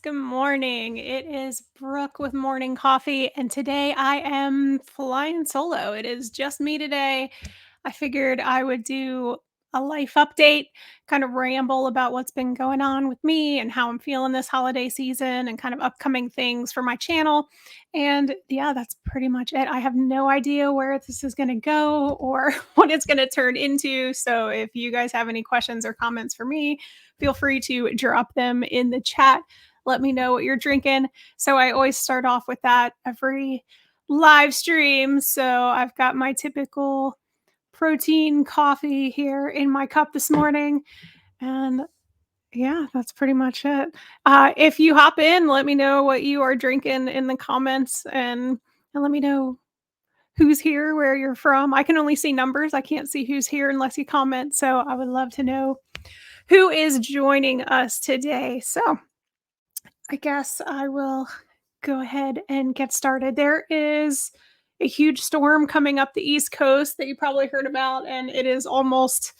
Good morning. It is Brooke with Mourning Coffee, and today I am flying solo. It is just me today. I figured I would do a life update, kind of ramble about what's been going on with me and how I'm feeling this holiday season and kind of upcoming things for my channel. And yeah, that's pretty much it. I have no idea where this is going to go or what it's going to turn into. So if you guys have any questions or comments for me, feel free to drop them in the chat. Let me know what you're drinking. So I always start off with that every live stream. So I've got my typical protein coffee here in my cup this morning. And yeah, that's pretty much it. If you hop in, let me know what you are drinking in the comments and let me know who's here, where you're from. I can only see numbers. I can't see who's here unless you comment. So I would love to know who is joining us today. So I guess I will go ahead and get started. There is a huge storm coming up the East Coast that you probably heard about, and it is almost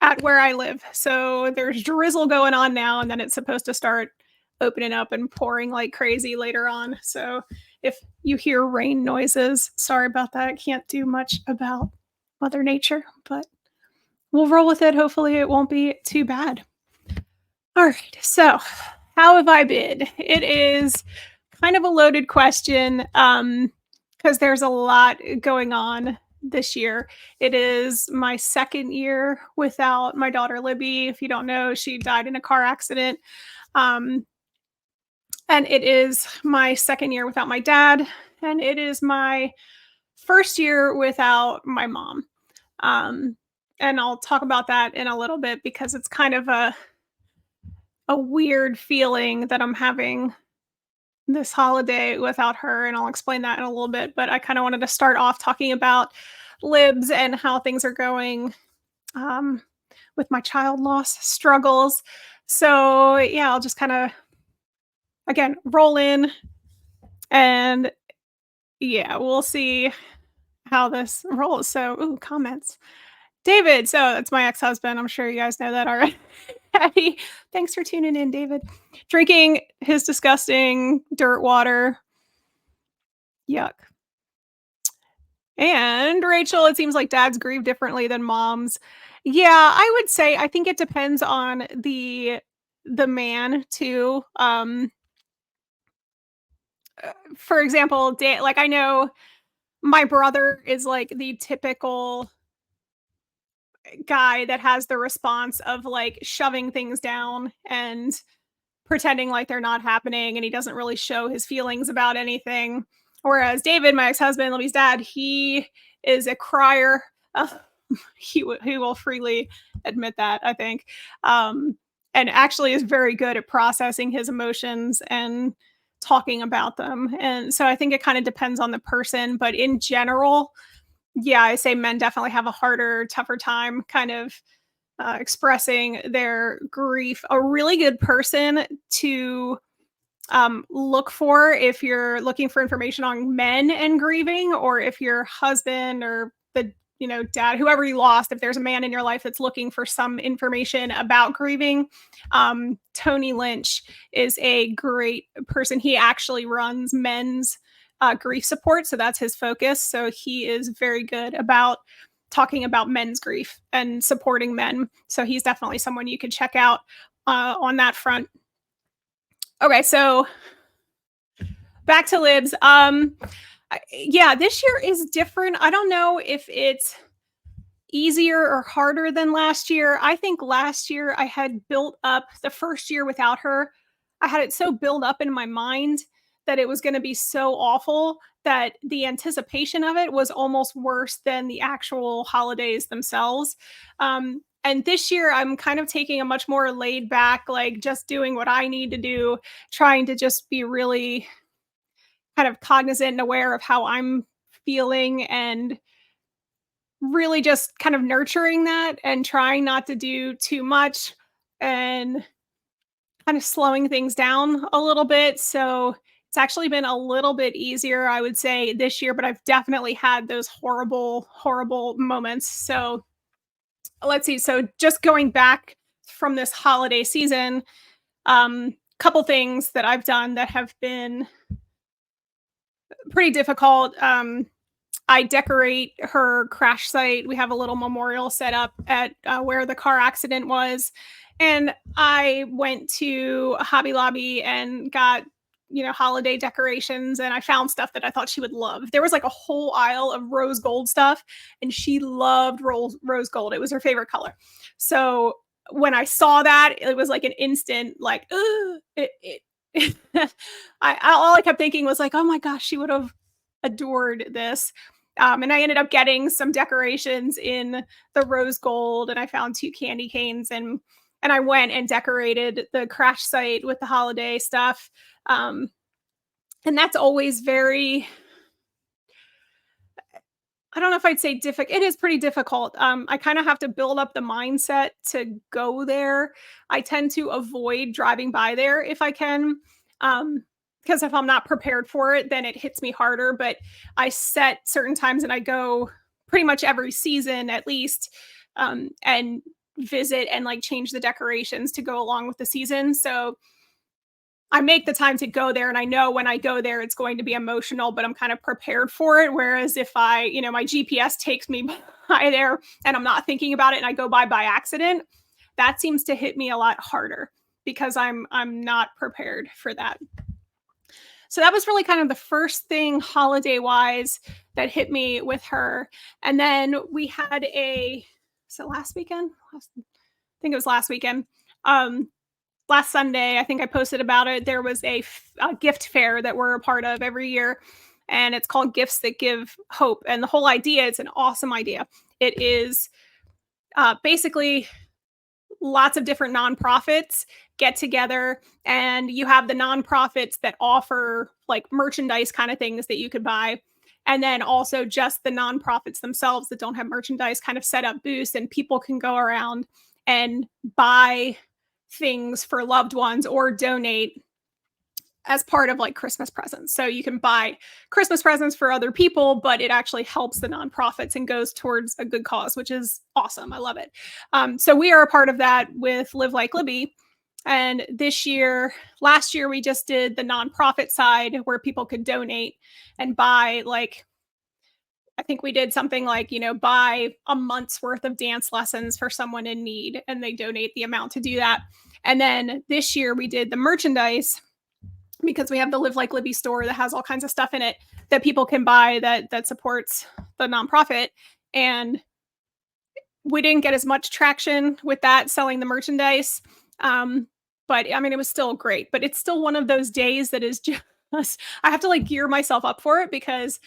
at where I live. So there's drizzle going on now, and then it's supposed to start opening up and pouring like crazy later on. So if you hear rain noises, sorry about that. I can't do much about Mother Nature, but we'll roll with it. Hopefully, it won't be too bad. All right. So, how have I been? It is kind of a loaded question because there's a lot going on this year. It is my second year without my daughter Libby. If you don't know, she died in a car accident. Um, and it is my second year without my dad. And it is my first year without my mom. Um, and I'll talk about that in a little bit because it's kind of a weird feeling that I'm having this holiday without her, and I'll explain that in a little bit. But I kind of wanted to start off talking about Libs and how things are going um, with my child loss struggles. So yeah, I'll just kind of again roll in, and yeah, we'll see how this rolls. So, ooh, comments. David, so that's my ex-husband. I'm sure you guys know that already. Thanks for tuning in, David. Drinking his disgusting dirt water. Yuck. And Rachel, it seems like dads grieve differently than moms. Yeah, I would say I think it depends on the man too. For example, like I know my brother is like the typical guy that has the response of like shoving things down and pretending like they're not happening, and he doesn't really show his feelings about anything. Whereas David, my ex-husband, Libby's dad, he is a crier. He will freely admit that, I think, and actually is very good at processing his emotions and talking about them. And so I think it kind of depends on the person, but in general, yeah, I say men definitely have a harder, tougher time kind of expressing their grief. A really good person to look for if you're looking for information on men and grieving, or if your husband or the dad, whoever you lost, if there's a man in your life that's looking for some information about grieving, Tony Lynch is a great person. He actually runs men's grief support, so that's his focus. So he is very good about talking about men's grief and supporting men. So he's definitely someone you could check out on that front. Okay, so back to Libs. Yeah, this year is different. I don't know if it's easier or harder than last year. I think last year I had built up the first year without her. I had it so built up in my mind that it was going to be so awful that the anticipation of it was almost worse than the actual holidays themselves. And this year, I'm kind of taking a much more laid back, like just doing what I need to do, trying to just be really kind of cognizant and aware of how I'm feeling, and really just kind of nurturing that and trying not to do too much and kind of slowing things down a little bit. So it's actually been a little bit easier, I would say, this year, but I've definitely had those horrible, horrible moments. So let's see. So just going back from this holiday season, couple things that I've done that have been pretty difficult. I decorate her crash site. We have a little memorial set up at where the car accident was. And I went to Hobby Lobby and got, holiday decorations. And I found stuff that I thought she would love. There was like a whole aisle of rose gold stuff, and she loved rose gold. It was her favorite color. So when I saw that, it was like an instant, like, all I kept thinking was like, oh my gosh, she would have adored this. And I ended up getting some decorations in the rose gold, and I found 2 candy canes, and I went and decorated the crash site with the holiday stuff. Um, and that's always very, I don't know if I'd say difficult. It is pretty difficult. I kind of have to build up the mindset to go there. I tend to avoid driving by there if I can. Because if I'm not prepared for it, then it hits me harder. But I set certain times and I go pretty much every season at least, and visit and like change the decorations to go along with the season. So I make the time to go there, and I know when I go there, it's going to be emotional, but I'm kind of prepared for it. Whereas if my GPS takes me by there and I'm not thinking about it and I go by accident, that seems to hit me a lot harder because I'm not prepared for that. So that was really kind of the first thing holiday wise that hit me with her. And then we had so last weekend? I think it was last weekend. Last Sunday, I think I posted about it. There was a gift fair that we're a part of every year, and it's called Gifts That Give Hope. And the whole idea, it's an awesome idea. It is basically lots of different nonprofits get together, and you have the nonprofits that offer like merchandise kind of things that you could buy. And then also just the nonprofits themselves that don't have merchandise kind of set up booths, and people can go around and buy things for loved ones or donate as part of like Christmas presents. So you can buy Christmas presents for other people, but it actually helps the nonprofits and goes towards a good cause, which is awesome. I love it. So we are a part of that with Live Like Libby. And last year, we just did the nonprofit side where people could donate and buy, like, I think we did something like, buy a month's worth of dance lessons for someone in need, and they donate the amount to do that. And then this year we did the merchandise because we have the Live Like Libby store that has all kinds of stuff in it that people can buy that supports the nonprofit. And we didn't get as much traction with that selling the merchandise. But I mean, it was still great, but it's still one of those days that is just, I have to like gear myself up for it because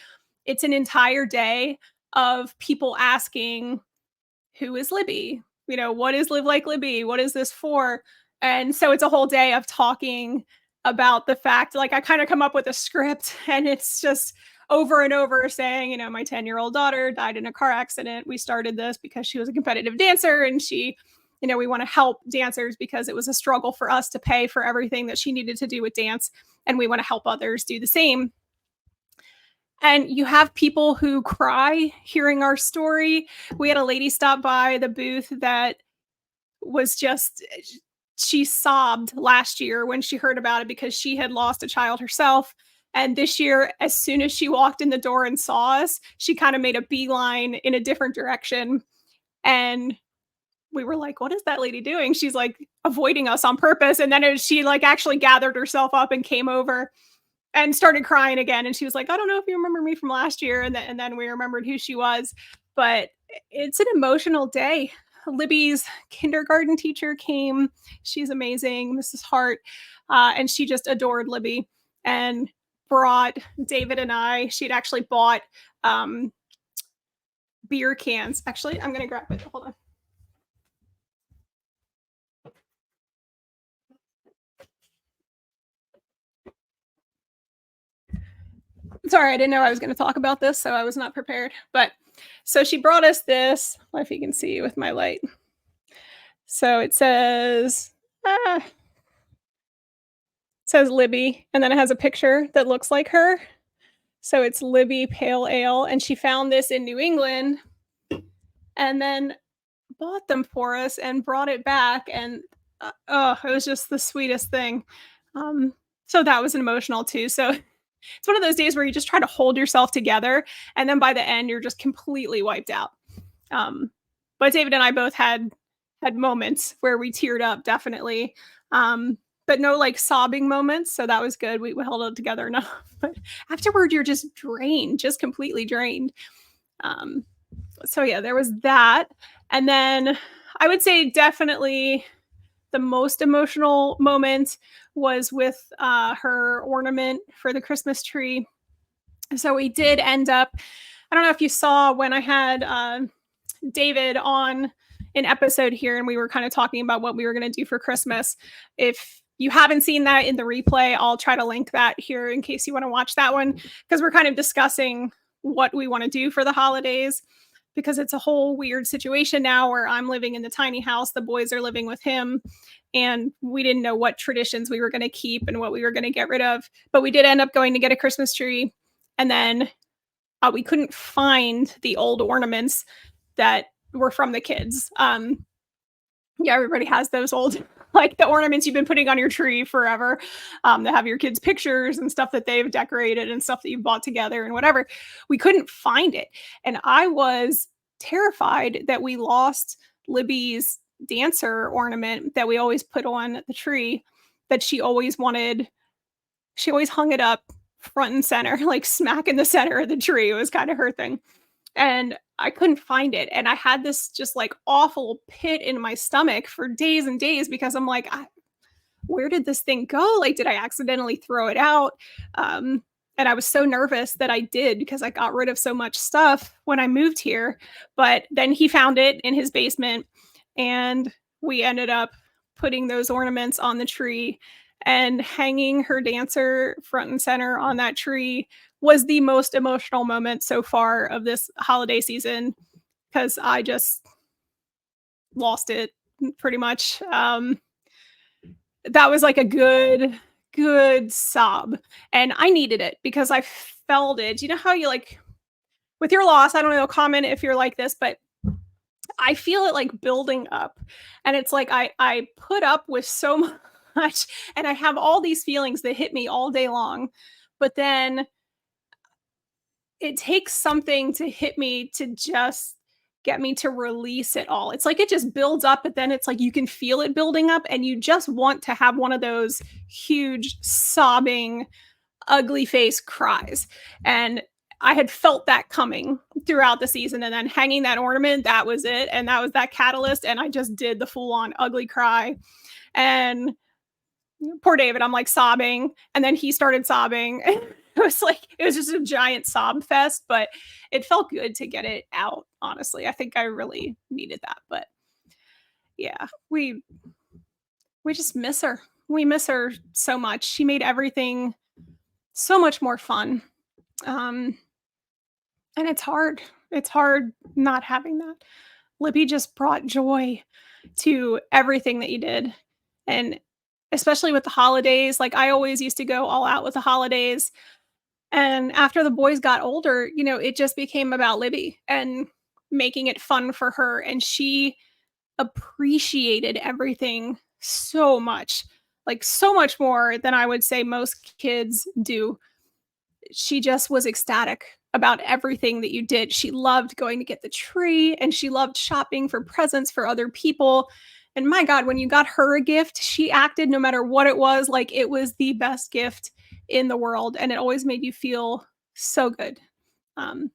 it's an entire day of people asking, who is Libby? What is Live Like Libby? What is this for? And so it's a whole day of talking about the fact, like, I kind of come up with a script, and it's just over and over saying, my 10-year-old daughter died in a car accident. We started this because she was a competitive dancer, and we want to help dancers because it was a struggle for us to pay for everything that she needed to do with dance. And we want to help others do the same. And you have people who cry hearing our story. We had a lady stop by the booth that was just, she sobbed last year when she heard about it because she had lost a child herself. And this year, as soon as she walked in the door and saw us, she kind of made a beeline in a different direction. And we were like, what is that lady doing? She's like avoiding us on purpose. And then she like actually gathered herself up and came over and started crying again. And she was like, I don't know if you remember me from last year. And then we remembered who she was. But it's an emotional day. Libby's kindergarten teacher came. She's amazing, Mrs. Hart. And she just adored Libby and brought David and I. She'd actually bought beer cans. Actually, I'm going to grab it. Hold on. Sorry, I didn't know I was going to talk about this, so I was not prepared. But so she brought us this. I don't know if you can see with my light. So it says Libby, and then it has a picture that looks like her. So it's Libbys Pale Ale, and she found this in New England and then bought them for us and brought it back. And it was just the sweetest thing. Um, so that was emotional too. So it's one of those days where you just try to hold yourself together, and then by the end, you're just completely wiped out. Um, but David and I both had moments where we teared up, definitely. But no like sobbing moments, so that was good. We held it together enough. But afterward, you're just drained, just completely drained. Um, so yeah, there was that. And then I would say definitely the most emotional moment was with her ornament for the Christmas tree. So we did end up, I don't know if you saw when I had David on an episode here and we were kind of talking about what we were going to do for Christmas. If you haven't seen that in the replay, I'll try to link that here in case you want to watch that one, because we're kind of discussing what we want to do for the holidays, because it's a whole weird situation now where I'm living in the tiny house, the boys are living with him, and we didn't know what traditions we were going to keep and what we were going to get rid of. But we did end up going to get a Christmas tree, and then we couldn't find the old ornaments that were from the kids. Yeah, everybody has those old, like the ornaments you've been putting on your tree forever, that have your kids' pictures and stuff that they've decorated and stuff that you've bought together and whatever. We couldn't find it. And I was terrified that we lost Libby's dancer ornament that we always put on the tree, that she always wanted. She always hung it up front and center, like smack in the center of the tree. It was kind of her thing. And I couldn't find it. And I had this just like awful pit in my stomach for days and days, because I'm like, where did this thing go? Like, did I accidentally throw it out? And I was so nervous that I did, because I got rid of so much stuff when I moved here. But then he found it in his basement, and we ended up putting those ornaments on the tree, and hanging her dancer front and center on that tree was the most emotional moment so far of this holiday season, because I just lost it pretty much. That was like a good sob, and I needed it because I felt it. You know how you like with your loss, I don't know, comment if you're like this, but I feel it like building up, and it's like I put up with so much, and I have all these feelings that hit me all day long, but then it takes something to hit me to just get me to release it all. It's like it just builds up, but then it's like you can feel it building up, and you just want to have one of those huge sobbing ugly face cries. And I had felt that coming throughout the season, and then hanging that ornament, that was it, and that was that catalyst, and I just did the full on ugly cry. And poor David, I'm like sobbing, and then he started sobbing. It was just a giant sob fest, but it felt good to get it out, honestly. I think I really needed that. But yeah, we just miss her. We miss her so much. She made everything so much more fun. Um and it's hard. It's hard not having that. Libby just brought joy to everything that you did. And especially with the holidays, like I always used to go all out with the holidays. And after the boys got older, it just became about Libby and making it fun for her. And she appreciated everything so much, like so much more than I would say most kids do. She just was ecstatic about everything that you did. She loved going to get the tree, and she loved shopping for presents for other people. And my God, when you got her a gift, she acted, no matter what it was, like it was the best gift in the world. And it always made you feel so good. Um,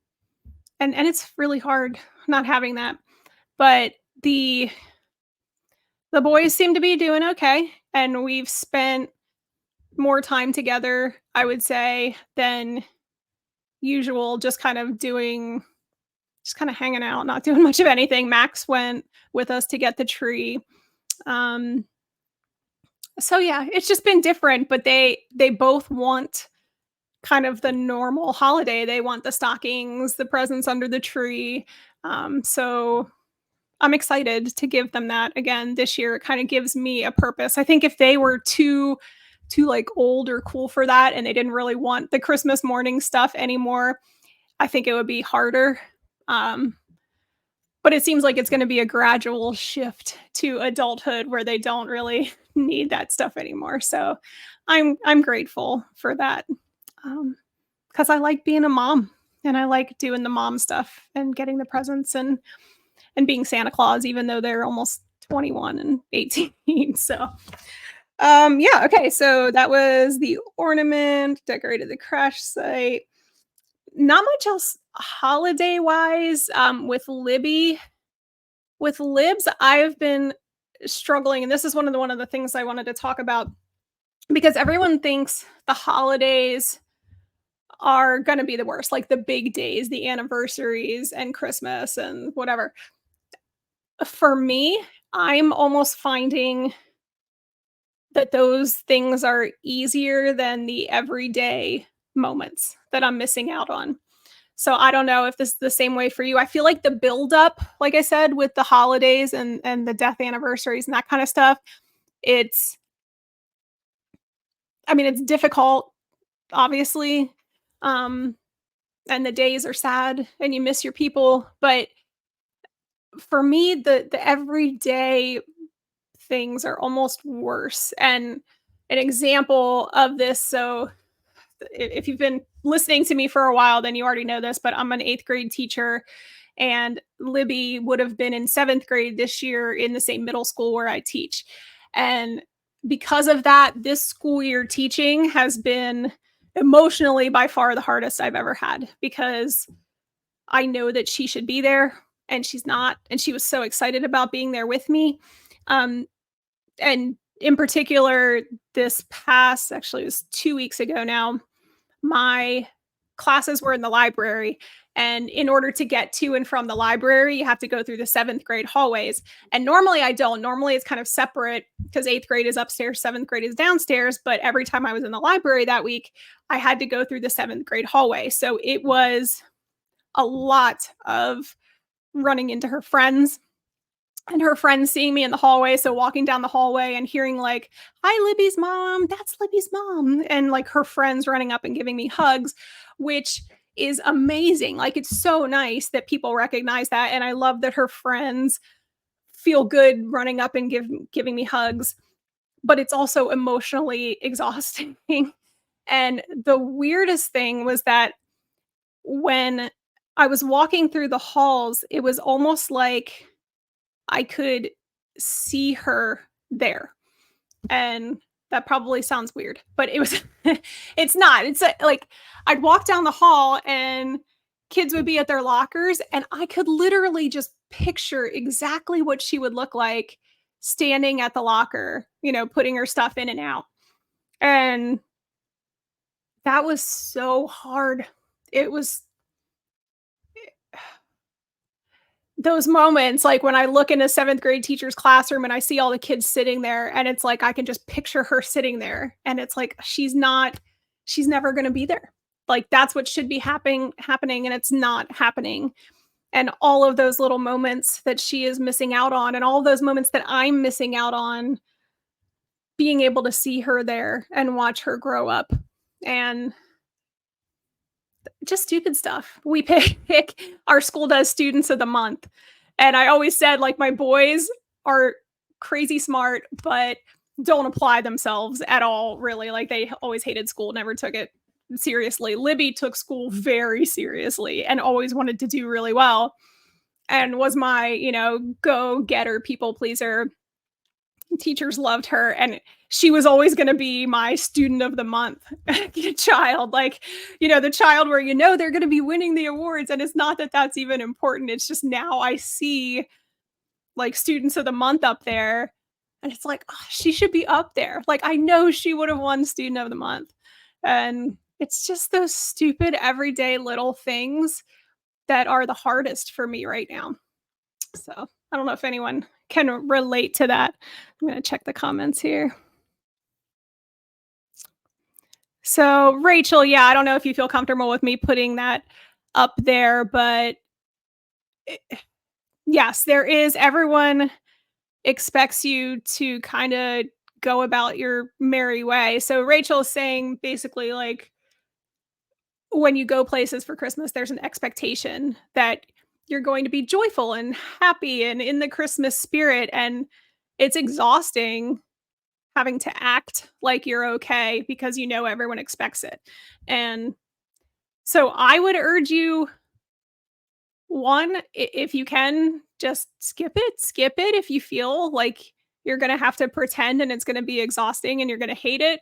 and it's really hard not having that. But the boys seem to be doing okay. And we've spent more time together, I would say, than usual, just kind of hanging out, not doing much of anything. Max went with us to get the tree. Um, so yeah, it's just been different, but they both want kind of the normal holiday. They want the stockings, the presents under the tree. So I'm excited to give them that again this year. It kind of gives me a purpose. I think if they were too like old or cool for that, and they didn't really want the Christmas morning stuff anymore, I think it would be harder. Um, But it seems like it's gonna be a gradual shift to adulthood where they don't really need that stuff anymore, so I'm grateful for that, um, 'cause I like being a mom, and I like doing the mom stuff and getting the presents and being Santa Claus even though they're almost 21 and 18, so, yeah, okay, so that was the ornament, decorated the crash site. Not much else holiday-wise, with Libs, I've been struggling, and this is one of the things I wanted to talk about because everyone thinks the holidays are gonna be the worst, like the big days, the anniversaries and Christmas and whatever. For me, I'm almost finding that those things are easier than the everyday moments that I'm missing out on. So I don't know if this is the same way for you. I feel like the buildup, like I said, with the holidays and the death anniversaries and that kind of stuff, it's I mean, it's difficult, obviously. Um, and the days are sad and you miss your people. But for me, the everyday things are almost worse. And an example of this, so if you've been listening to me for a while, then you already know this, but I'm an eighth grade teacher, and Libby would have been in seventh grade this year in the same middle school where I teach. And because of that, this school year teaching has been emotionally by far the hardest I've ever had because I know that she should be there and she's not. And she was so excited about being there with me. Um, and in particular, this past, actually, it was 2 weeks ago now, my classes were in the library. And in order to get to and from the library, you have to go through the seventh grade hallways. And normally I don't. Normally it's kind of separate because eighth grade is upstairs, seventh grade is downstairs. But every time I was in the library that week, I had to go through the seventh grade hallway. So it was a lot of running into her friends and her friends seeing me in the hallway. So walking down the hallway and hearing like, "Hi, Libby's mom. That's Libby's mom." And like her friends running up and giving me hugs, which is amazing. Like it's so nice that people recognize that. And I love that her friends feel good running up and giving me hugs, but it's also emotionally exhausting. And the weirdest thing was that when I was walking through the halls, it was almost like I could see her there. And that probably sounds weird, but it was it's not. It's like I'd walk down the hall and kids would be at their lockers and I could literally just picture exactly what she would look like standing at the locker, putting her stuff in and out. And that was so hard. It was those moments, like when I look in a seventh grade teacher's classroom and I see all the kids sitting there, and it's like I can just picture her sitting there, and it's like she's never going to be there. Like that's what should be happening, and it's not happening. And all of those little moments that she is missing out on, and all those moments that I'm missing out on, being able to see her there and watch her grow up, and just stupid stuff. We pick our school does students of the month. And I always said, like, my boys are crazy smart, but don't apply themselves at all, really. Like, they always hated school, never took it seriously. Libby took school very seriously and always wanted to do really well and was my, go getter, people pleaser. Teachers loved her, and she was always going to be my student of the month child, like, the child where they're going to be winning the awards. And it's not that that's even important, it's just now I see like students of the month up there, and it's like, oh, she should be up there. Like I know she would have won student of the month. And it's just those stupid everyday little things that are the hardest for me right now. So I don't know if anyone can relate to that. I'm going to check the comments here. So, Rachel, yeah, I don't know if you feel comfortable with me putting that up there, but yes, there is. Everyone expects you to kind of go about your merry way. So, Rachel is saying basically, like, when you go places for Christmas, there's an expectation that you're going to be joyful and happy and in the Christmas spirit, and it's exhausting having to act like you're okay because you know everyone expects it. And so I would urge you, one, if you can, just skip it. Skip it if you feel like you're going to have to pretend and it's going to be exhausting and you're going to hate it.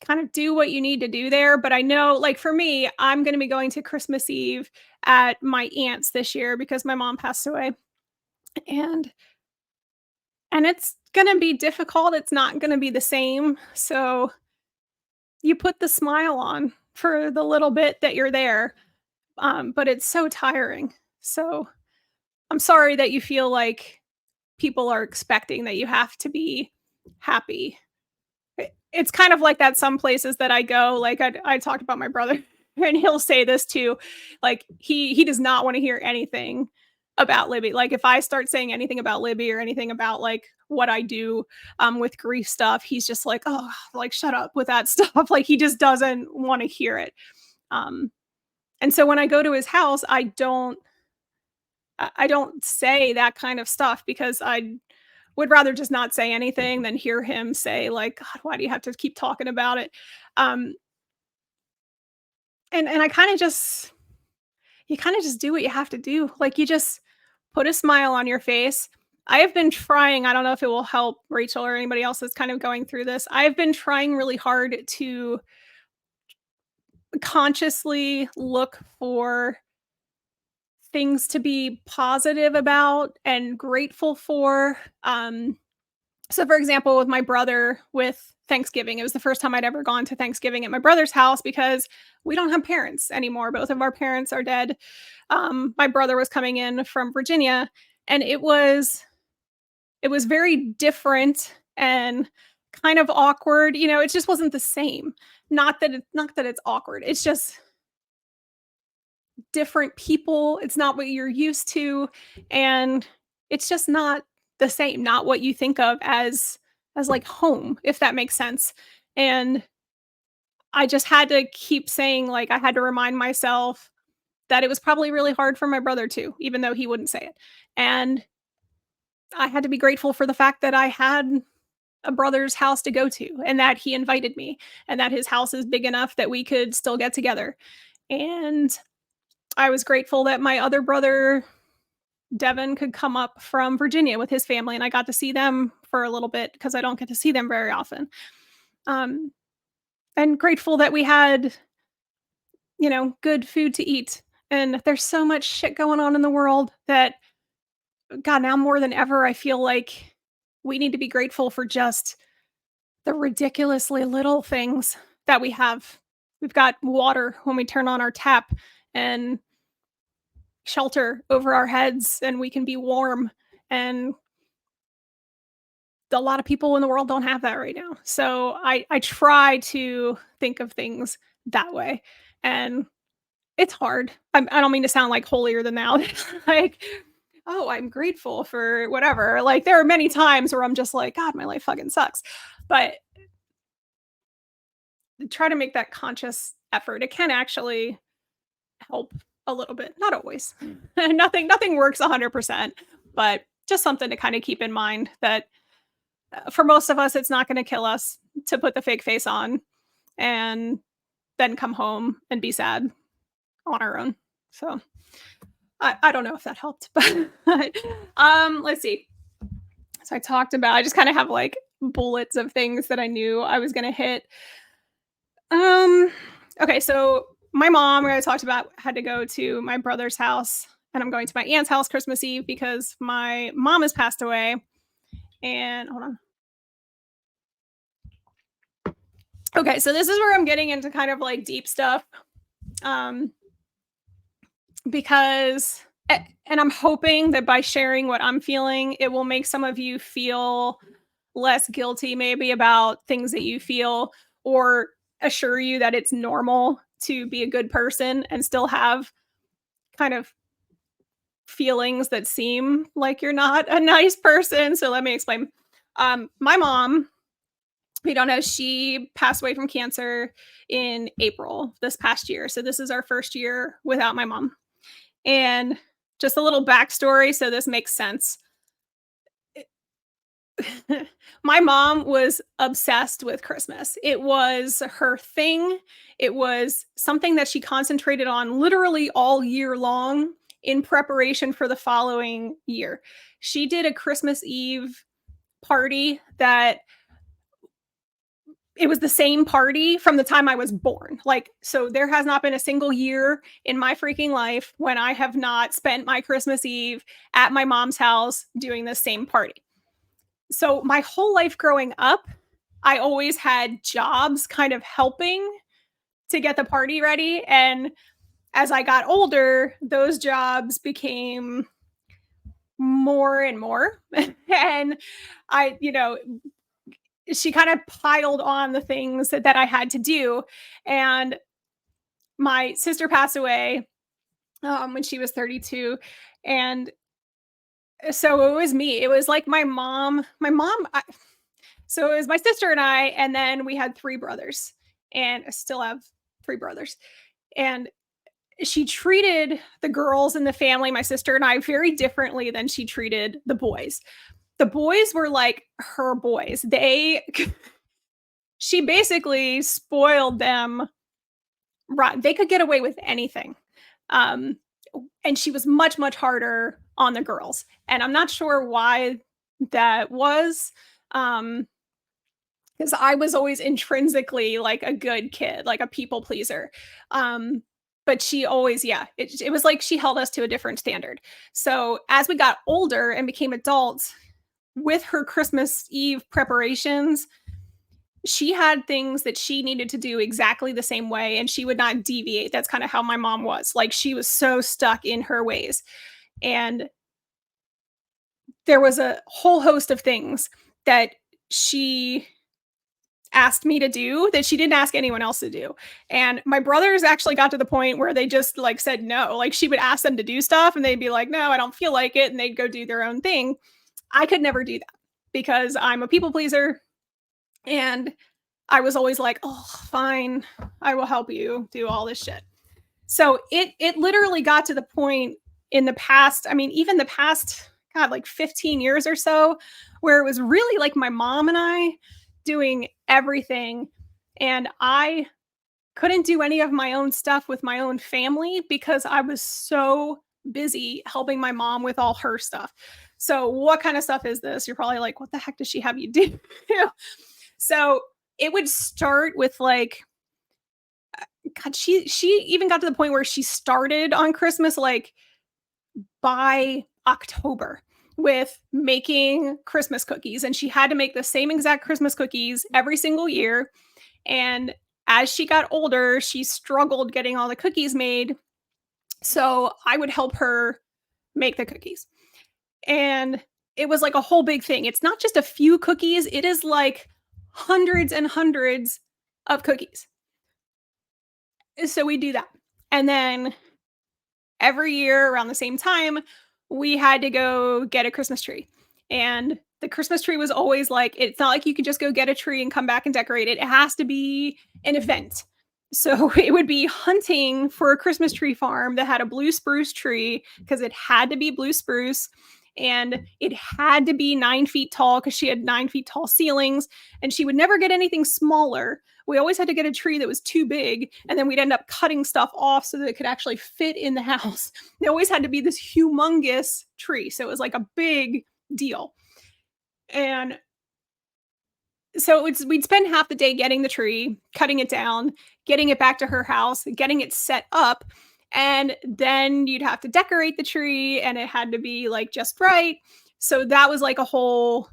Kind of do what you need to do there. But I know, like for me, I'm going to be going to Christmas Eve at my aunt's this year because my mom passed away. And it's going to be difficult. It's not going to be the same. So you put the smile on for the little bit that you're there. But it's so tiring. So I'm sorry that you feel like people are expecting that you have to be happy. It's kind of like that some places that I go, like I talked about my brother and he'll say this too. Like he does not want to hear anything about Libby. Like if I start saying anything about Libby or anything about like what I do with grief stuff, he's just like, "Oh, like shut up with that stuff." Like he just doesn't want to hear it. Um and so when I go to his house, I don't say that kind of stuff because I would rather just not say anything than hear him say like, "God, why do you have to keep talking about it?" Um, and I kind of just you kind of just do what you have to do. Like you just put a smile on your face. I have been trying, I don't know if it will help Rachel or anybody else that's kind of going through this. I've been trying really hard to consciously look for things to be positive about and grateful for. So for example, with my brother with Thanksgiving, it was the first time I'd ever gone to Thanksgiving at my brother's house because we don't have parents anymore. Both of our parents are dead. My brother was coming in from Virginia, and it was very different and kind of awkward. You know, it just wasn't the same. Not that it's awkward. It's just different people. It's not what you're used to, and it's just not the same, not what you think of as like home, if that makes sense. And I just had to keep saying like I had to remind myself that it was probably really hard for my brother too, even though he wouldn't say it. And I had to be grateful for the fact that I had a brother's house to go to and that he invited me and that his house is big enough that we could still get together. And I was grateful that my other brother, Devin, could come up from Virginia with his family, and I got to see them for a little bit because I don't get to see them very often. Um, and grateful that we had, good food to eat. And there's so much shit going on in the world that, God, now more than ever, I feel like we need to be grateful for just the ridiculously little things that we have. We've got water when we turn on our tap and shelter over our heads, and we can be warm. And a lot of people in the world don't have that right now. So I try to think of things that way. And it's hard. I don't mean to sound like holier than thou. Like, oh, I'm grateful for whatever. Like there are many times where I'm just like, God, my life fucking sucks. But try to make that conscious effort. It can actually help a little bit. Not always. Nothing works 100%, but just something to kind of keep in mind that for most of us it's not going to kill us to put the fake face on and then come home and be sad on our own. So I don't know if that helped, but let's see. So I just kind of have like bullets of things that I knew I was gonna hit. Um okay, so my mom, I talked about, had to go to my brother's house, and I'm going to my aunt's house Christmas Eve because my mom has passed away. And hold on. Okay, so this is where I'm getting into kind of like deep stuff. Um because and I'm hoping that by sharing what I'm feeling, it will make some of you feel less guilty maybe about things that you feel, or assure you that it's normal to be a good person and still have kind of feelings that seem like you're not a nice person. So let me explain. My mom, we don't know, she passed away from cancer in April this past year. So this is our first year without my mom. And just a little backstory so this makes sense. My mom was obsessed with Christmas. It was her thing. It was something that she concentrated on literally all year long in preparation for the following year. She did a Christmas Eve party that it was the same party from the time I was born. Like, so there has not been a single year in my freaking life when I have not spent my Christmas Eve at my mom's house doing the same party. So my whole life growing up, I always had jobs kind of helping to get the party ready. And as I got older, those jobs became more and more. And I, she kind of piled on the things that I had to do. And my sister passed away when she was 32. And so it was me. It was like so it was my sister and I, and then we had three brothers, and I still have three brothers. And she treated the girls in the family, my sister and I, very differently than she treated the boys. The boys were like her boys. She basically spoiled them. Right. They could get away with anything. Um, and she was much, much harder on the girls. And I'm not sure why that was. Because I was always intrinsically like a good kid, like a people pleaser. But she always, yeah, it was like she held us to a different standard. So as we got older and became adults, with her Christmas Eve preparations, she had things that she needed to do exactly the same way, and she would not deviate. That's kind of how my mom was. Like, she was so stuck in her ways. And there was a whole host of things that she asked me to do that she didn't ask anyone else to do. And my brothers actually got to the point where they just like said no. Like, she would ask them to do stuff and they'd be like, "No, I don't feel like it." And they'd go do their own thing. I could never do that because I'm a people pleaser. And I was always like, "Oh, fine. I will help you do all this shit." So it literally got to the point in the past, I mean, even the past, God, like 15 years or so, where it was really like my mom and I doing everything. And I couldn't do any of my own stuff with my own family because I was so busy helping my mom with all her stuff. So, what kind of stuff is this? You're probably like, "What the heck does she have you do?" So, it would start with like, God, she even got to the point where she started on Christmas like by October with making Christmas cookies, and she had to make the same exact Christmas cookies every single year. And as she got older, she struggled getting all the cookies made. So I would help her make the cookies. And it was like a whole big thing. It's not just a few cookies, it is like hundreds and hundreds of cookies. So we do that. And then every year around the same time, we had to go get a Christmas tree. And the Christmas tree was always like, it's not like you could just go get a tree and come back and decorate it. It has to be an event. So it would be hunting for a Christmas tree farm that had a blue spruce tree because it had to be blue spruce. And it had to be 9 feet tall because she had 9 feet tall ceilings. And she would never get anything smaller. We always had to get a tree that was too big, and then we'd end up cutting stuff off so that it could actually fit in the house. It always had to be this humongous tree. So it was like a big deal. And so we'd spend half the day getting the tree, cutting it down, getting it back to her house, getting it set up. And then you'd have to decorate the tree, and it had to be like just right. So that was like a whole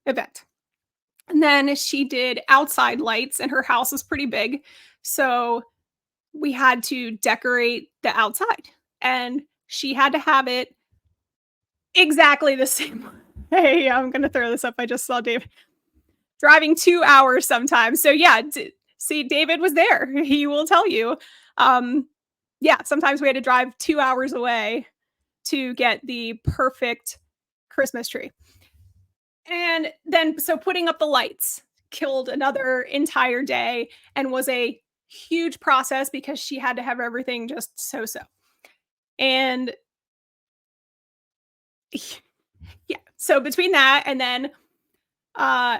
event. And then she did outside lights, and her house was pretty big. So we had to decorate the outside, and she had to have it exactly the same way. Hey, I'm going to throw this up. I just saw David driving 2 hours sometimes. So yeah, see, David was there. He will tell you. Yeah, sometimes we had to drive 2 hours away to get the perfect Christmas tree. And then, so putting up the lights killed another entire day and was a huge process because she had to have everything just so. And Yeah. So between that and then uh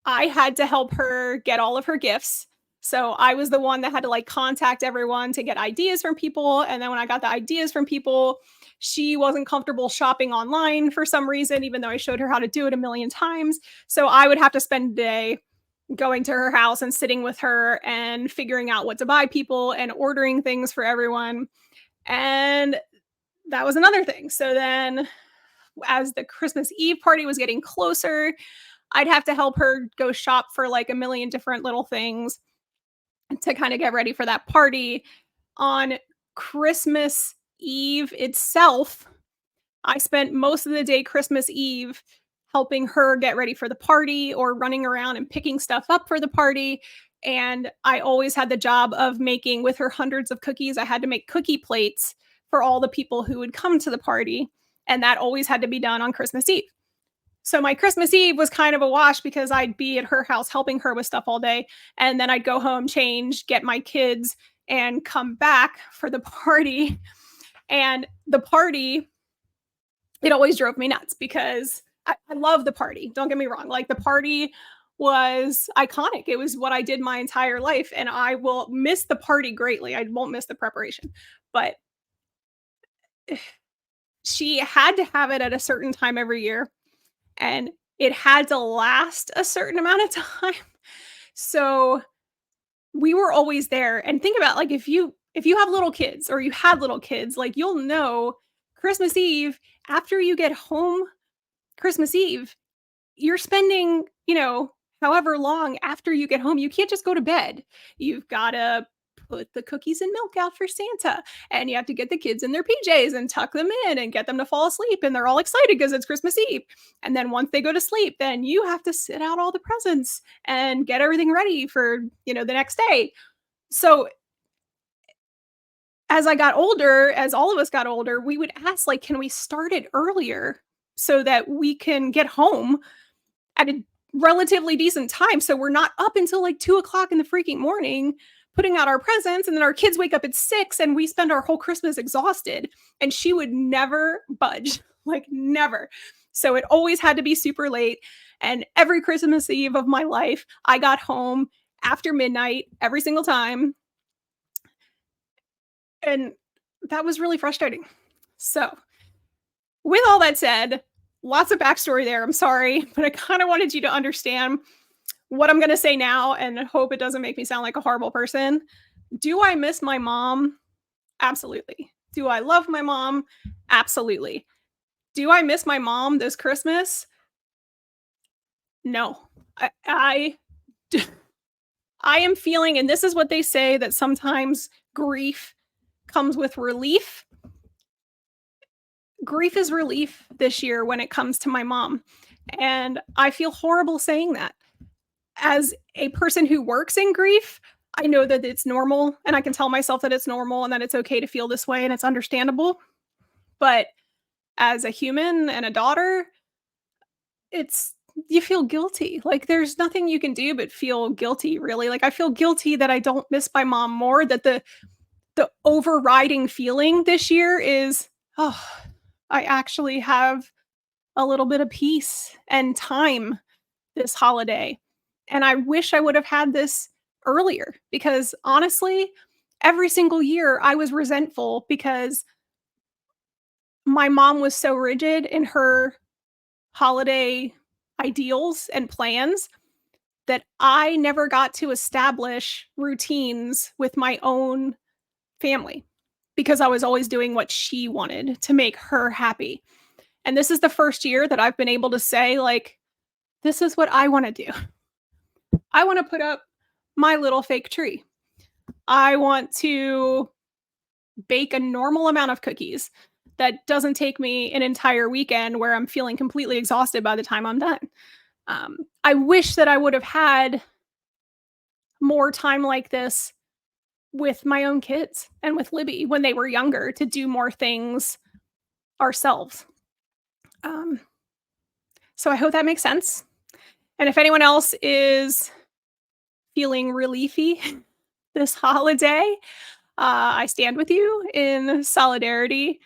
I had to help her get all of her gifts. So I was the one that had to like contact everyone to get ideas from people. And then when I got the ideas from people, she wasn't comfortable shopping online for some reason, even though I showed her how to do it a million times. So I would have to spend a day going to her house and sitting with her and figuring out what to buy people and ordering things for everyone. And that was another thing. So then as the Christmas Eve party was getting closer, I'd have to help her go shop for like a million different little things to kind of get ready for that party. On Christmas Eve itself, I spent most of the day Christmas Eve helping her get ready for the party or running around and picking stuff up for the party. And I always had the job of making, with her hundreds of cookies, I had to make cookie plates for all the people who would come to the party. And that always had to be done on Christmas Eve. So my Christmas Eve was kind of a wash because I'd be at her house helping her with stuff all day. And then I'd go home, change, get my kids, and come back for the party. And the party, it always drove me nuts because I love the party. Don't get me wrong. Like the party was iconic. It was what I did my entire life. And I will miss the party greatly. I won't miss the preparation. But she had to have it at a certain time every year. And it had to last a certain amount of time. So we were always there. And think about like if you have little kids or you had little kids, like you'll know Christmas Eve, after you get home Christmas Eve, you're spending, however long after you get home, you can't just go to bed. You've got to put the cookies and milk out for Santa, and you have to get the kids in their PJs and tuck them in and get them to fall asleep. And they're all excited because it's Christmas Eve. And then once they go to sleep, then you have to sit out all the presents and get everything ready for, the next day. So as I got older, as all of us got older, we would ask, like, can we start it earlier so that we can get home at a relatively decent time? So we're not up until like 2 o'clock in the freaking morning putting out our presents. And then our kids wake up at 6 and we spend our whole Christmas exhausted. And she would never budge, like, never. So it always had to be super late. And every Christmas Eve of my life, I got home after midnight every single time. And that was really frustrating. So, with all that said, lots of backstory there. I'm sorry, but I kind of wanted you to understand what I'm going to say now and hope it doesn't make me sound like a horrible person. Do I miss my mom? Absolutely. Do I love my mom? Absolutely. Do I miss my mom this Christmas? No. I am feeling, and this is what they say, that sometimes grief comes with relief. Grief is relief this year when it comes to my mom. And I feel horrible saying that. As a person who works in grief, I know that it's normal, and I can tell myself that it's normal and that it's okay to feel this way and it's understandable. But as a human and a daughter, you feel guilty. Like there's nothing you can do but feel guilty, really. Like I feel guilty that I don't miss my mom more, that the overriding feeling this year is, oh, I actually have a little bit of peace and time this holiday. And I wish I would have had this earlier because honestly, every single year I was resentful because my mom was so rigid in her holiday ideals and plans that I never got to establish routines with my own family because I was always doing what she wanted to make her happy. And this is the first year that I've been able to say, like, this is what I want to do. I want to put up my little fake tree. I want to bake a normal amount of cookies that doesn't take me an entire weekend where I'm feeling completely exhausted by the time I'm done. I wish that I would have had more time like this with my own kids and with Libby when they were younger to do more things ourselves. So I hope that makes sense. And if anyone else is feeling reliefy this holiday, I stand with you in solidarity.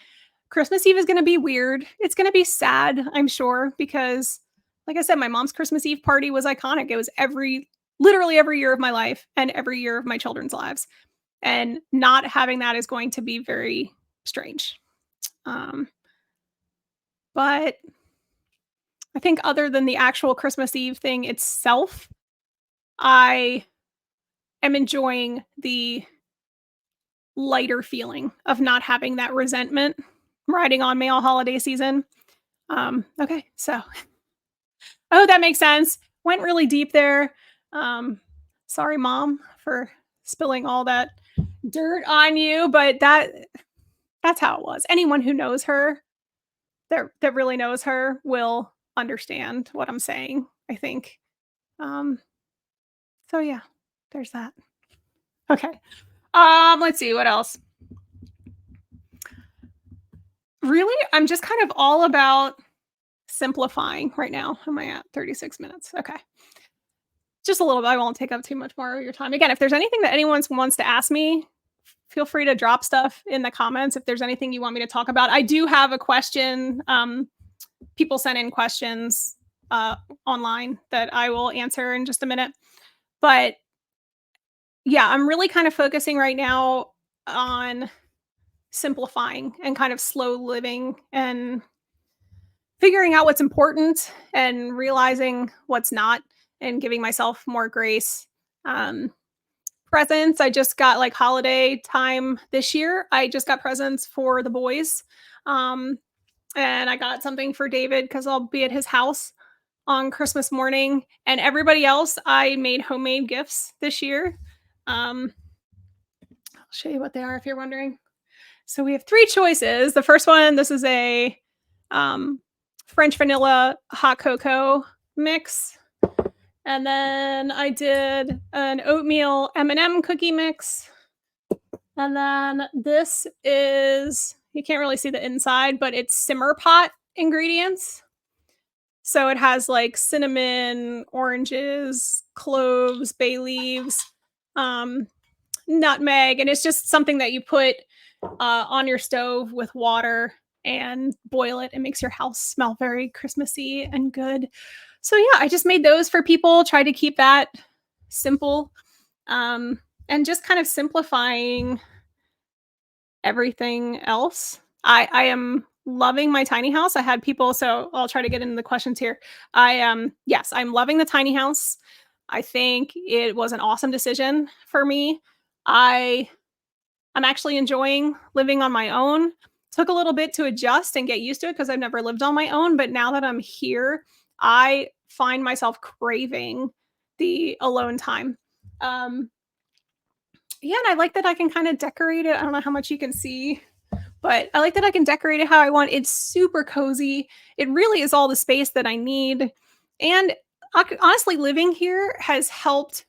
Christmas Eve is gonna be weird. It's gonna be sad, I'm sure, because like I said, my mom's Christmas Eve party was iconic. It was literally every year of my life and every year of my children's lives. And not having that is going to be very strange. Um, but I think other than the actual Christmas Eve thing itself, I am enjoying the lighter feeling of not having that resentment riding on me all holiday season. Okay, so oh, that makes sense. Went really deep there. Um, sorry, mom, for spilling all that dirt on you, but that's how it was. Anyone who knows her, that really knows her, will understand what I'm saying, I think. Um, so yeah, there's that. Okay. Let's see what else. Really, I'm just kind of all about simplifying right now. How am I at? 36 minutes. Okay. Just a little bit. I won't take up too much more of your time. Again, if there's anything that anyone wants to ask me, feel free to drop stuff in the comments if there's anything you want me to talk about. I do have a question. People sent in questions online that I will answer in just a minute. But yeah, I'm really kind of focusing right now on simplifying and kind of slow living and figuring out what's important and realizing what's not and giving myself more grace. Um, Presents, I just got like holiday time this year. I just got presents for the boys. Um, and I got something for David because I'll be at his house on Christmas morning. And everybody else, I made homemade gifts this year. I'll show you what they are if you're wondering. So we have three choices. The first one, this is a um, French vanilla hot cocoa mix. And then I did an oatmeal M&M cookie mix. And then this is, you can't really see the inside, but it's simmer pot ingredients. So it has like cinnamon, oranges, cloves, bay leaves, nutmeg, and it's just something that you put on your stove with water and boil it. It makes your house smell very Christmassy and good. So yeah, I just made those for people, try to keep that simple, and just kind of simplifying everything else. I am loving my tiny house. I had people, so I'll try to get into the questions here. Yes, I'm loving the tiny house. I think it was an awesome decision for me. I'm actually enjoying living on my own. Took a little bit to adjust and get used to it because I've never lived on my own, but now that I'm here, I find myself craving the alone time. Yeah, and I like that I can kind of decorate it. I don't know how much you can see, but I like that I can decorate it how I want. It's super cozy. It really is all the space that I need. And honestly, living here has helped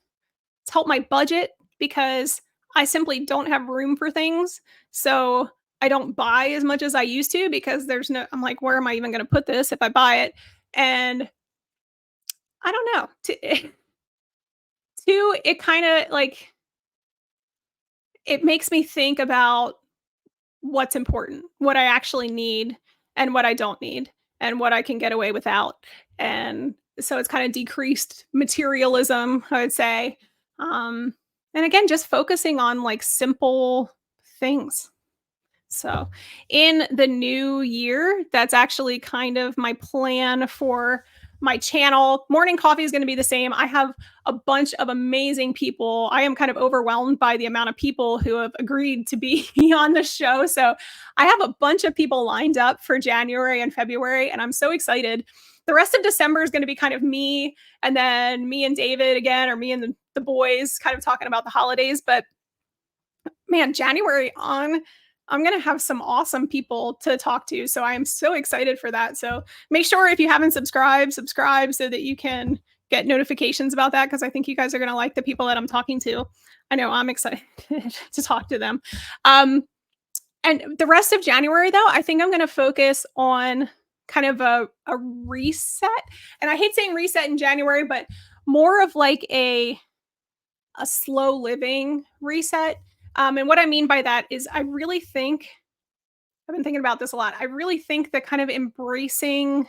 my budget because I simply don't have room for things. So I don't buy as much as I used to because I'm like, where am I even going to put this if I buy it? And I don't know. Two, it kind of like, it makes me think about what's important, what I actually need and what I don't need and what I can get away without. And so it's kind of decreased materialism, I would say. And again, just focusing on like simple things. So in the new year, that's actually kind of my plan for my channel. Mourning Coffee is going to be the same. I have a bunch of amazing people. I am kind of overwhelmed by the amount of people who have agreed to be on the show. So I have a bunch of people lined up for January and February, and I'm so excited. The rest of December is going to be kind of me, and then me and David again, or me and the boys kind of talking about the holidays. But man, January on, I'm going to have some awesome people to talk to. So I am so excited for that. So make sure if you haven't subscribed so that you can get notifications about that, because I think you guys are going to like the people that I'm talking to. I know I'm excited to talk to them. And the rest of January, though, I think I'm going to focus on kind of a reset. And I hate saying reset in January, but more of like a slow living reset. And what I mean by that is I really think I've been thinking about this a lot. I really think that kind of embracing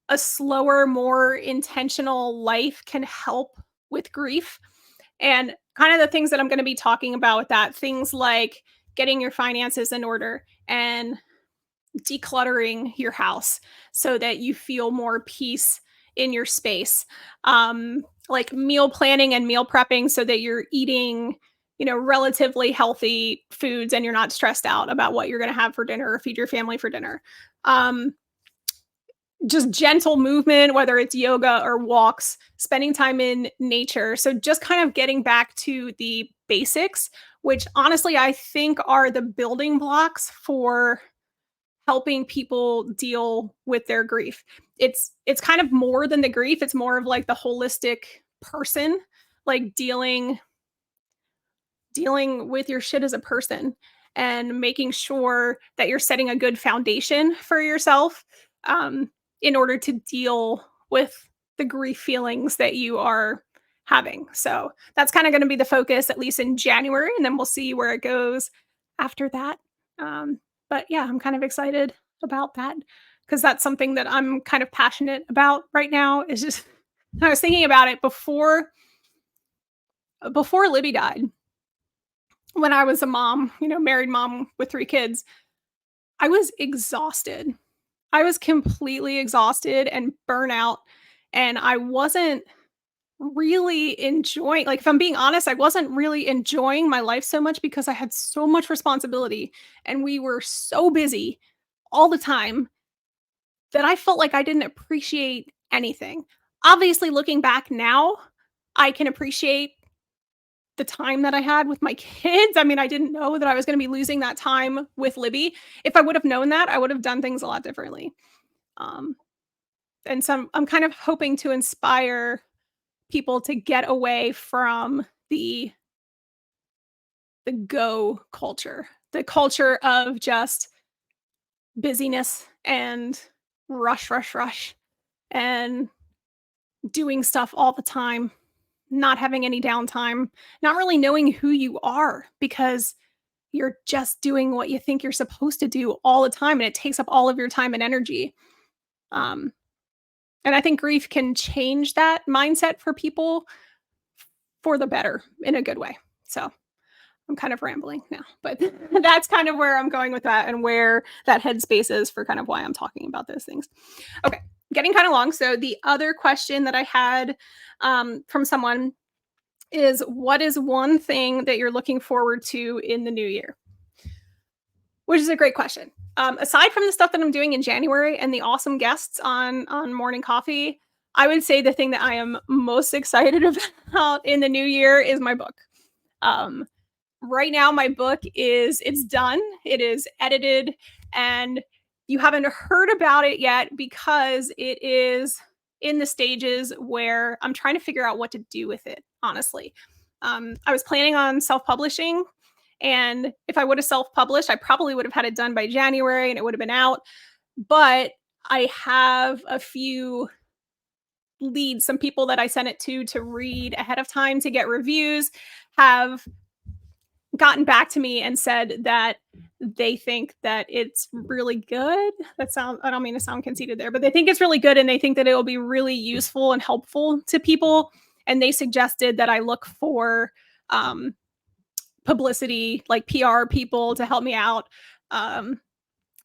a slower, more intentional life can help with grief. And kind of the things that I'm going to be talking about with that, things like getting your finances in order and decluttering your house so that you feel more peace in your space. Like meal planning and meal prepping so that you're eating, relatively healthy foods and you're not stressed out about what you're going to have for dinner or feed your family for dinner. Um, just gentle movement, whether it's yoga or walks, spending time in nature. So just kind of getting back to the basics, which honestly I think are the building blocks for helping people deal with their grief. It's kind of more than the grief, it's more of like the holistic person, like dealing with your shit as a person and making sure that you're setting a good foundation for yourself um, in order to deal with the grief feelings that you are having. So that's kind of going to be the focus, at least in January, and then we'll see where it goes after that. But yeah, I'm kind of excited about that because that's something that I'm kind of passionate about right now. Is just I was thinking about it before Libby died, when I was a mom, married mom with 3 kids, I was exhausted. I was completely exhausted and burnout, and I wasn't really enjoying, like, if I'm being honest, I wasn't really enjoying my life so much because I had so much responsibility and we were so busy all the time that I felt like I didn't appreciate anything. Obviously, looking back now, I can appreciate the time that I had with my kids. I mean, I didn't know that I was gonna be losing that time with Libby. If I would have known that, I would have done things a lot differently. Um, and so I'm kind of hoping to inspire people to get away from the go culture, the culture of just busyness and rush, rush, rush, and doing stuff all the time, not having any downtime, not really knowing who you are because you're just doing what you think you're supposed to do all the time and it takes up all of your time and energy. Um, and I think grief can change that mindset for people for the better in a good way. So I'm kind of rambling now, but that's kind of where I'm going with that and where that headspace is for kind of why I'm talking about those things. Okay, getting kind of long. So the other question that I had from someone is, what is one thing that you're looking forward to in the new year? Which is a great question. Aside from the stuff that I'm doing in January and the awesome guests on Mourning Coffee, I would say the thing that I am most excited about in the new year is my book. Um, right now, my book it's done. It is edited, and you haven't heard about it yet because it is in the stages where I'm trying to figure out what to do with it. Honestly, I was planning on self-publishing, and if I would have self-published, I probably would have had it done by January and it would have been out. But I have a few leads, some people that I sent it to read ahead of time to get reviews, have gotten back to me and said that they think that it's really good. I don't mean to sound conceited there, but they think it's really good and they think that it will be really useful and helpful to people. And they suggested that I look for um, publicity, like PR people to help me out.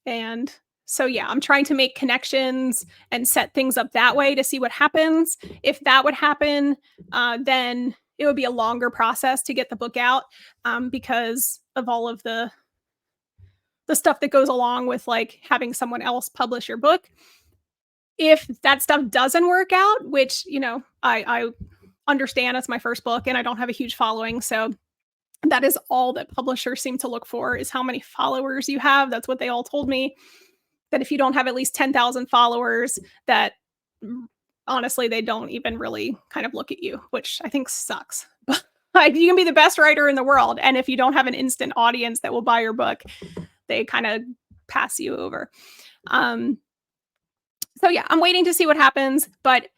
And so, yeah, I'm trying to make connections and set things up that way to see what happens. If that would happen, then it would be a longer process to get the book out because of all of the stuff that goes along with like having someone else publish your book. If that stuff doesn't work out, which, I understand it's my first book and I don't have a huge following. So that is all that publishers seem to look for, is how many followers you have. That's what they all told me, that if you don't have at least 10,000 followers, that honestly, they don't even really kind of look at you, which I think sucks. But you can be the best writer in the world, and if you don't have an instant audience that will buy your book, they kind of pass you over. So yeah, I'm waiting to see what happens, but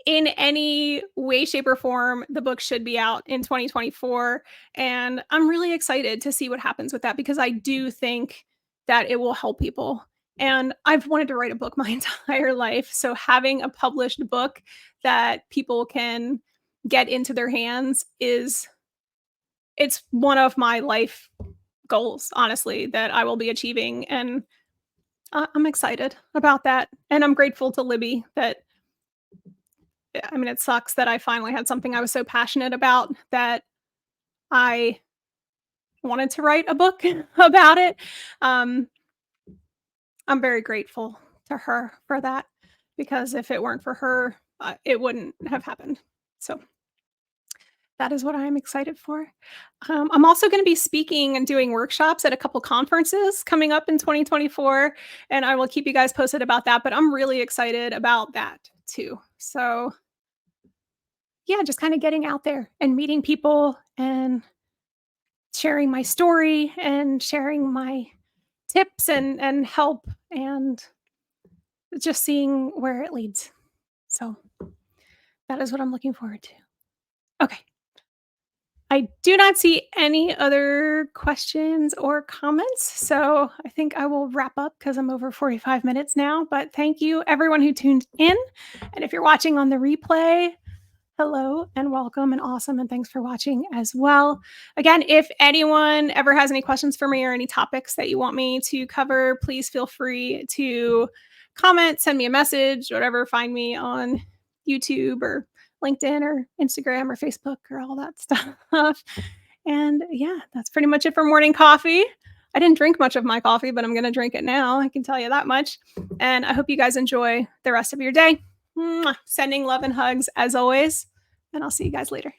in any way, shape, or form, the book should be out in 2024. And I'm really excited to see what happens with that because I do think that it will help people. And I've wanted to write a book my entire life. So having a published book that people can get into their hands is it's one of my life goals, honestly, that I will be achieving. And I'm excited about that. And I'm grateful to Libby that, I mean, it sucks that I finally had something I was so passionate about that I wanted to write a book about it. Um, I'm very grateful to her for that because if it weren't for her, it wouldn't have happened. So that is what I'm excited for. I'm also going to be speaking and doing workshops at a couple conferences coming up in 2024, and I will keep you guys posted about that. But I'm really excited about that too. So, yeah, just kind of getting out there and meeting people and sharing my story and sharing my tips and help and just seeing where it leads. So, that is what I'm looking forward to. Okay. I do not see any other questions or comments, so I think I will wrap up because I'm over 45 minutes now, but thank you everyone who tuned in, and if you're watching on the replay, hello and welcome and awesome, and thanks for watching as well. Again, if anyone ever has any questions for me or any topics that you want me to cover, please feel free to comment, send me a message, whatever, find me on YouTube or LinkedIn or Instagram or Facebook or all that stuff. And yeah, that's pretty much it for morning coffee. I didn't drink much of my coffee, but I'm going to drink it now. I can tell you that much. And I hope you guys enjoy the rest of your day. Mwah. Sending love and hugs as always. And I'll see you guys later.